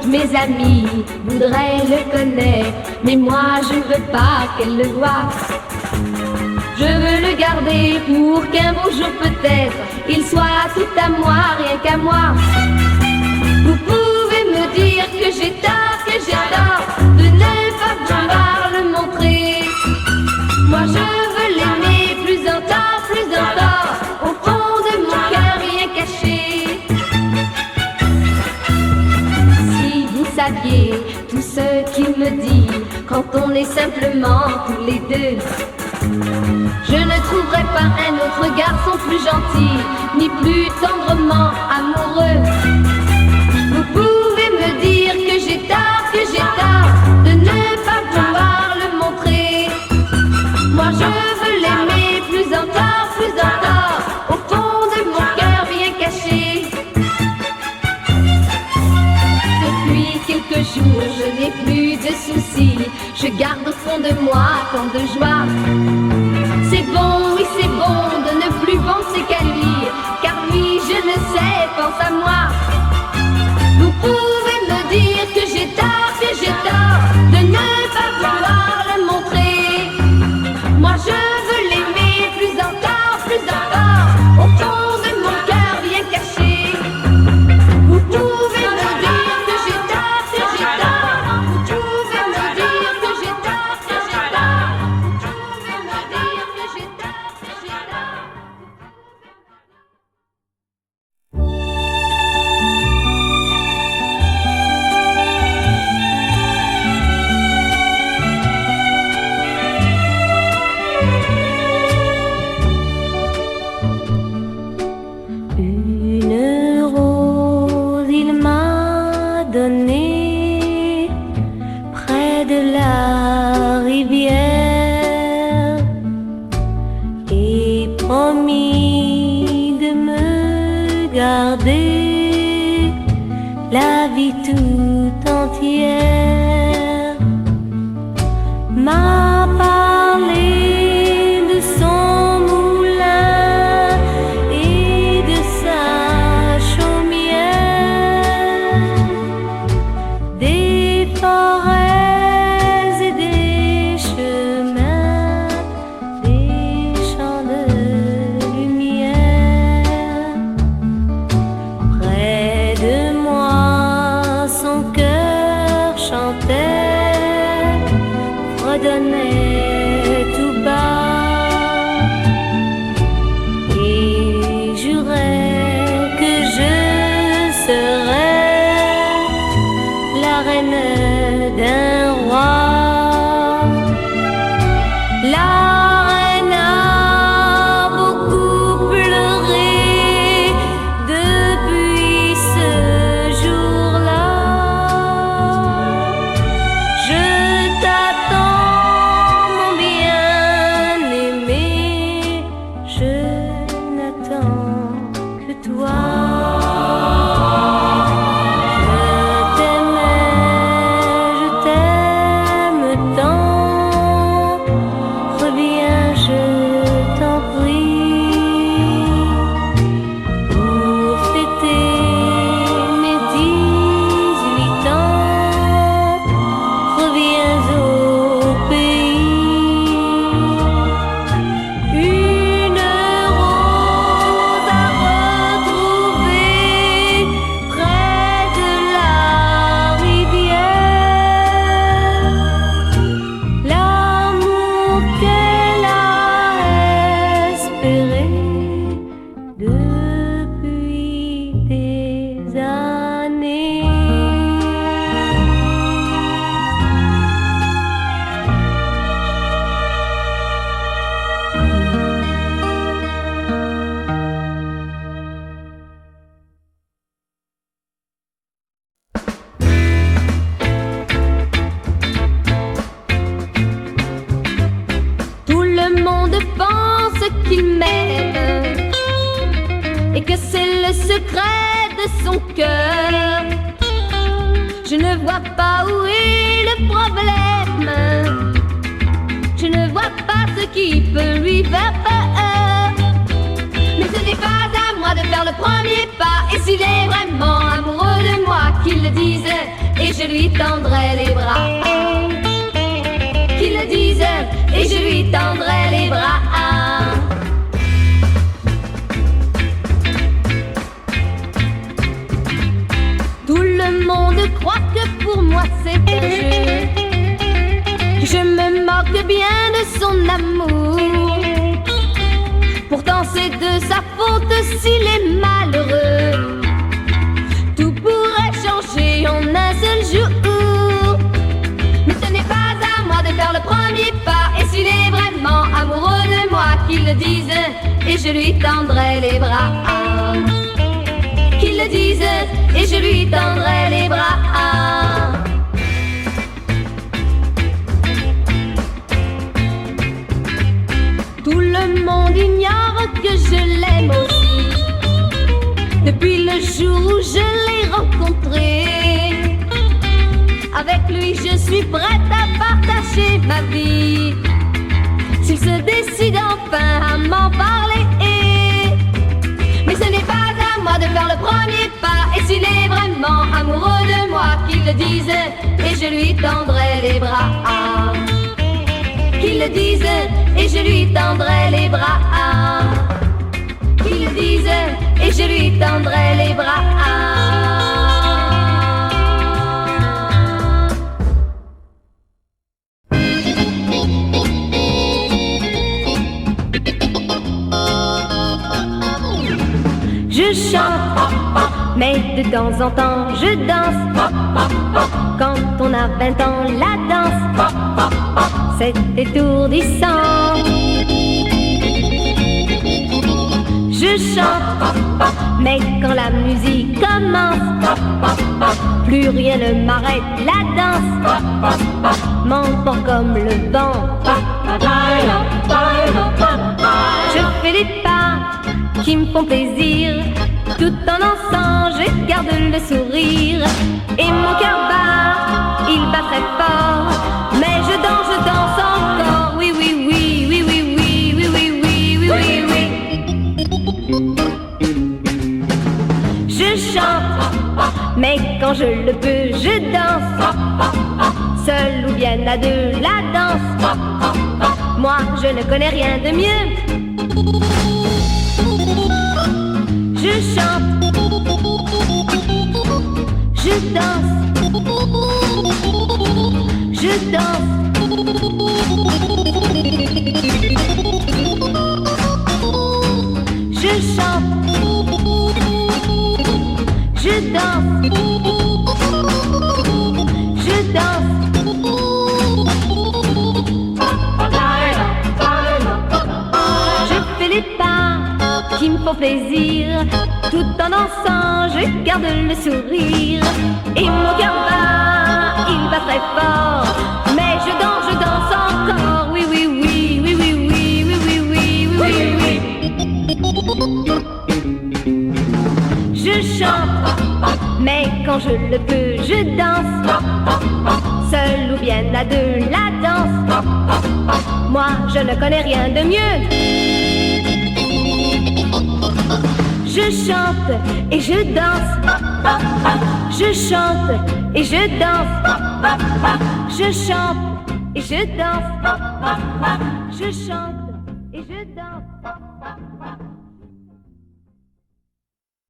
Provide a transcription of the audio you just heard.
mes amis voudraient le connaître, mais moi je veux pas qu'elle le voie. Je veux le garder pour qu'un beau jour peut-être il soit tout à moi, rien qu'à moi. Vous pouvez me dire que j'ai tort de ne pas vouloir le montrer. Moi je veux l'aimer plus encore, au fond de mon cœur rien caché. Si vous saviez tout ce qu'il me dit quand on est simplement tous les deux, je ne trouverai pas un autre garçon plus gentil, ni plus tendrement amoureux. Vous pouvez me dire que j'ai tort de ne pas vouloir le montrer. Moi je veux l'aimer plus encore, au fond de mon cœur bien caché. Depuis quelques jours je n'ai plus de soucis, je garde au fond de moi tant de joie. C'est bon, oui c'est bon de ne plus penser qu'à lui, car lui je le sais pense à moi. Vous pouvez me dire que j'ai tort de ne pas vouloir le montrer. Moi je veux l'aimer plus encore, au fond de mon cœur bien caché. Vous pouvez me dire que j'ai tort, vous pouvez me dire que j'ai tort, vous pouvez me dire que j'ai tort. La vie tout entière m'a parlé de son moulin et de sa chaumière, des forêts et des chemins, des champs de lumière. Près de moi son cœur chantait, fredonnait tout bas et jurait que je serais la reine d'un roi. La reine a beaucoup pleuré depuis ce jour-là. Je t'attends, mon bien-aimé, je n'attends que toi. Je t'aime tant, reviens, je t'en prie, pour fêter mes 18 ans, reviens au pays. Une rose à retrouver près de la rivière, l'amour qu'elle a espéré depuis des années. Tout le monde pense qu'il m'aime et que c'est le secret de son cœur. Je ne vois pas où est le problème, je ne vois pas ce qui peut lui faire peur. Mais ce n'est pas à moi de faire le premier pas, et s'il est vraiment amoureux de moi, qu'il le dise je lui tendrai les bras. Qu'ils le disent et je lui tendrai les bras. Tout le monde croit que pour moi c'est un jeu, que je me moque bien de son amour. Pourtant c'est de sa faute s'il est malheureux. Tout pourrait changer en un seul jour. Mais ce n'est pas à moi de faire le premier pas. Et s'il est vraiment amoureux de moi, qu'il le dise et je lui tendrai les bras. Qu'il le dise et je lui tendrai les bras. Tout le monde ignore que je l'aime aussi, depuis le jour où je l'ai rencontré. Avec lui je suis prête à partager ma vie, s'il se décide enfin à m'en parler. Mais ce n'est pas à moi de faire le premier pas. Et s'il est vraiment amoureux de moi, qu'il le dise et je lui tendrai les bras. Qu'il le dise et je lui tendrai les bras. Qu'il le dise et je lui tendrai les bras. Je chante, mais de temps en temps je danse. Quand on a 20 ans, la danse, c'est étourdissant. Je chante, mais quand la musique commence, plus rien ne m'arrête, la danse m'emporte comme le vent. Je fais des pas qui me font plaisir, tout en dansant je garde le sourire. Et mon cœur bat, il bat très fort, mais je danse encore. Oui, oui, oui, oui, oui, oui, oui, oui, oui, oui, oui, oui. Je chante, mais quand je le peux, je danse. Seul ou bien à deux, la danse. Moi, je ne connais rien de mieux. Je chante, je danse, je danse. Je chante, je danse, je danse. Je fais les pas qui me font plaisir, tout en dansant je garde le sourire. Et mon cœur bat, il bat très fort, mais je danse encore. Oui, oui, oui, oui, oui, oui, oui, oui, oui, oui, oui. Je chante, mais quand je le peux, je danse. Seul ou bien à deux, la danse. Moi, je ne connais rien de mieux. Je chante et je danse. Je chante et je danse. Je chante et je danse. Je chante et je danse.